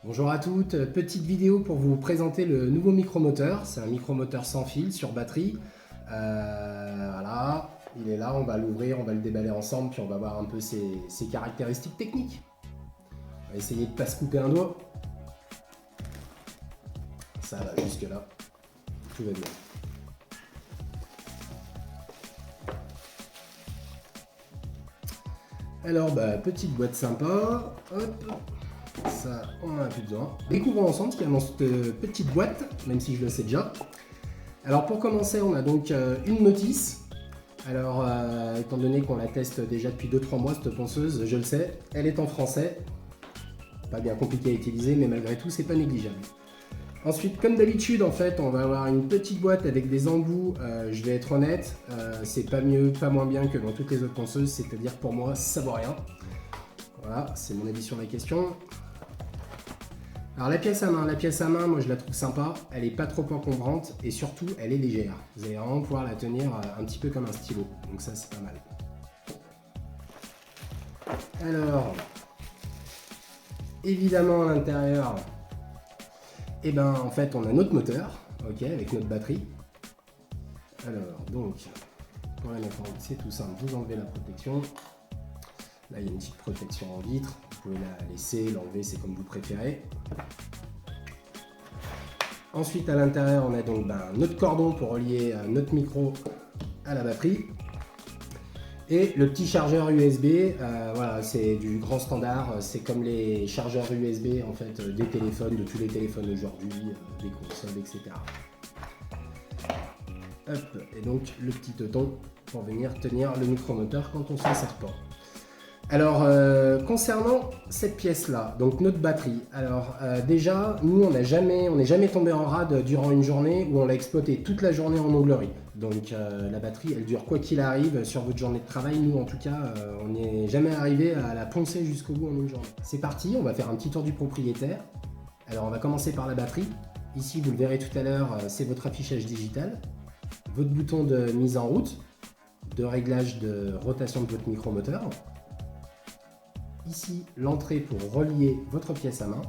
Bonjour à toutes, petite vidéo pour vous présenter le nouveau micromoteur. C'est un micromoteur sans fil sur batterie. Voilà, il est là, on va l'ouvrir, on va le déballer ensemble, puis on va voir un peu ses caractéristiques techniques. On va essayer de ne pas se couper un doigt. Ça va jusque là, tout va bien. Alors, petite boîte sympa, hop. Ça, on en a plus besoin. Découvrons ensemble ce qu'il y a dans cette petite boîte, même si je le sais déjà. Alors pour commencer, on a donc une notice. Alors, étant donné qu'on la teste déjà depuis 2-3 mois, cette ponceuse, je le sais, elle est en français. Pas bien compliqué à utiliser, mais malgré tout, c'est pas négligeable. Ensuite, comme d'habitude, en fait, on va avoir une petite boîte avec des embouts. Je vais être honnête, c'est pas mieux, pas moins bien que dans toutes les autres ponceuses, c'est-à-dire pour moi, ça vaut rien. Voilà, c'est mon avis sur la question. Alors la pièce à main, moi je la trouve sympa, elle est pas trop encombrante et surtout elle est légère. Vous allez vraiment pouvoir la tenir un petit peu comme un stylo, donc ça c'est pas mal. Alors, évidemment à l'intérieur, en fait on a notre moteur, ok, avec notre batterie. Alors donc, pour la mettre en route c'est tout simple, vous enlevez la protection. Là il y a une petite protection en vitre, vous pouvez la laisser, l'enlever, c'est comme vous préférez. Ensuite à l'intérieur on a donc notre cordon pour relier notre micro à la batterie. Et le petit chargeur USB, voilà, c'est du grand standard, c'est comme les chargeurs USB en fait des téléphones, de tous les téléphones aujourd'hui, des consoles, etc. Hop, et donc le petit teuton pour venir tenir le micromoteur quand on s'en sert pas. Alors, concernant cette pièce-là, donc notre batterie, alors déjà, nous, on n'est jamais tombé en rade durant une journée où on l'a exploité toute la journée en onglerie. Donc, la batterie, elle dure quoi qu'il arrive sur votre journée de travail. Nous, en tout cas, on n'est jamais arrivé à la poncer jusqu'au bout en une journée. C'est parti, on va faire un petit tour du propriétaire. Alors, on va commencer par la batterie. Ici, vous le verrez tout à l'heure, c'est votre affichage digital, votre bouton de mise en route, de réglage de rotation de votre micromoteur. Ici, l'entrée pour relier votre pièce à main.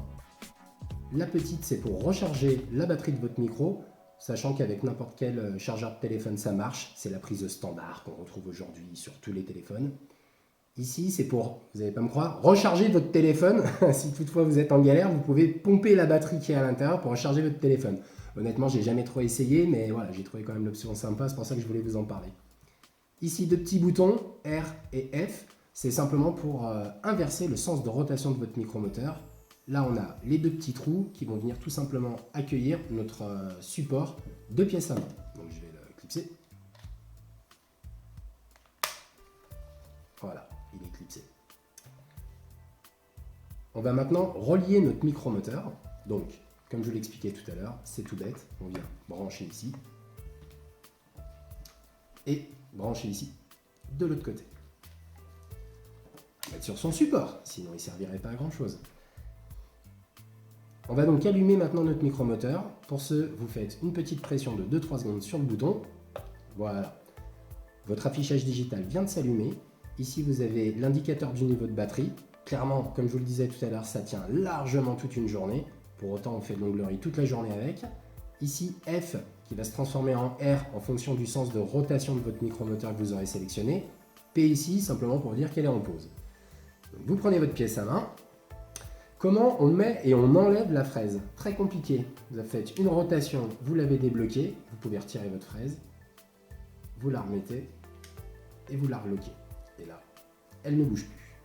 La petite, c'est pour recharger la batterie de votre micro, sachant qu'avec n'importe quel chargeur de téléphone, ça marche. C'est la prise standard qu'on retrouve aujourd'hui sur tous les téléphones. Ici, c'est pour, vous n'allez pas me croire, recharger votre téléphone. Si toutefois vous êtes en galère, vous pouvez pomper la batterie qui est à l'intérieur pour recharger votre téléphone. Honnêtement, j'ai jamais trop essayé, mais voilà, j'ai trouvé quand même l'option sympa, c'est pour ça que je voulais vous en parler. Ici, deux petits boutons, R et F. C'est simplement pour inverser le sens de rotation de votre micromoteur. Là, on a les deux petits trous qui vont venir tout simplement accueillir notre support de pièce à main. Donc, je vais le clipser. Voilà, il est clipsé. On va maintenant relier notre micromoteur. Donc, comme je l'expliquais tout à l'heure, c'est tout bête. On vient brancher ici et brancher ici de l'autre côté. Mettre sur son support, sinon il ne servirait pas à grand chose. On va donc allumer maintenant notre micromoteur. Pour ce, vous faites une petite pression de 2-3 secondes sur le bouton. Voilà. Votre affichage digital vient de s'allumer. Ici, vous avez l'indicateur du niveau de batterie. Clairement, comme je vous le disais tout à l'heure, ça tient largement toute une journée. Pour autant, on fait de l'onglerie toute la journée avec. Ici, F qui va se transformer en R en fonction du sens de rotation de votre micromoteur que vous aurez sélectionné. P ici, simplement pour dire qu'elle est en pause. Vous prenez votre pièce à main. Comment on met et on enlève la fraise? Très compliqué. Vous faites une rotation, vous l'avez débloquée. Vous pouvez retirer votre fraise. Vous la remettez et vous la rebloquez. Et là, elle ne bouge plus.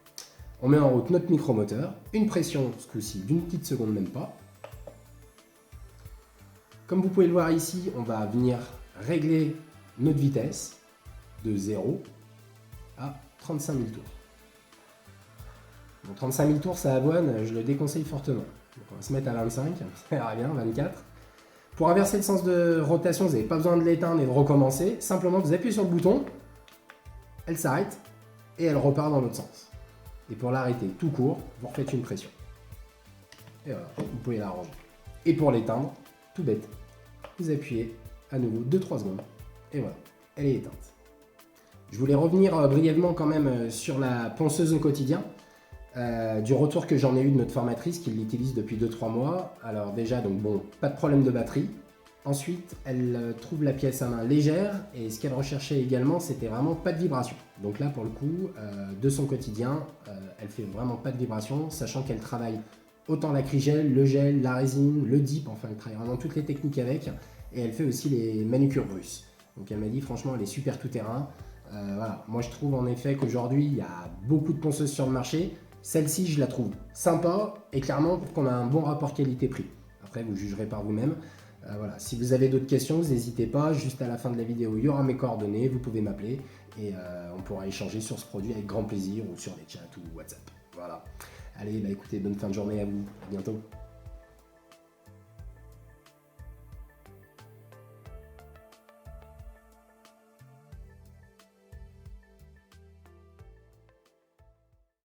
On met en route notre micromoteur. Une pression, ce coup-ci, d'une petite seconde, même pas. Comme vous pouvez le voir ici, on va venir régler notre vitesse de 0 à 35 000 tours. Donc 35 000 tours, ça avoine, je le déconseille fortement. Donc on va se mettre à 25, ça ira bien, 24. Pour inverser le sens de rotation, vous n'avez pas besoin de l'éteindre et de recommencer. Simplement, vous appuyez sur le bouton, elle s'arrête et elle repart dans l'autre sens. Et pour l'arrêter tout court, vous refaites une pression. Et voilà, vous pouvez la ranger. Et pour l'éteindre, tout bête, vous appuyez à nouveau 2-3 secondes. Et voilà, elle est éteinte. Je voulais revenir brièvement quand même sur la ponceuse au quotidien. Du retour que j'en ai eu de notre formatrice qui l'utilise depuis 2-3 mois. Alors déjà, donc bon, pas de problème de batterie. Ensuite, elle trouve la pièce à main légère et ce qu'elle recherchait également, c'était vraiment pas de vibration. Donc là, pour le coup, de son quotidien, elle fait vraiment pas de vibration, sachant qu'elle travaille autant l'acrygel, le gel, la résine, le dip, enfin elle travaille vraiment toutes les techniques avec, et elle fait aussi les manucures russes. Donc elle m'a dit franchement, elle est super tout terrain. Voilà. Moi je trouve en effet qu'aujourd'hui, il y a beaucoup de ponceuses sur le marché. Celle-ci, je la trouve sympa et clairement qu'on a un bon rapport qualité-prix. Après, vous jugerez par vous-même. Voilà. Si vous avez d'autres questions, n'hésitez pas. Juste à la fin de la vidéo, il y aura mes coordonnées. Vous pouvez m'appeler et on pourra échanger sur ce produit avec grand plaisir ou sur les chats ou WhatsApp. Voilà. Allez, bah écoutez, bonne fin de journée à vous. À bientôt.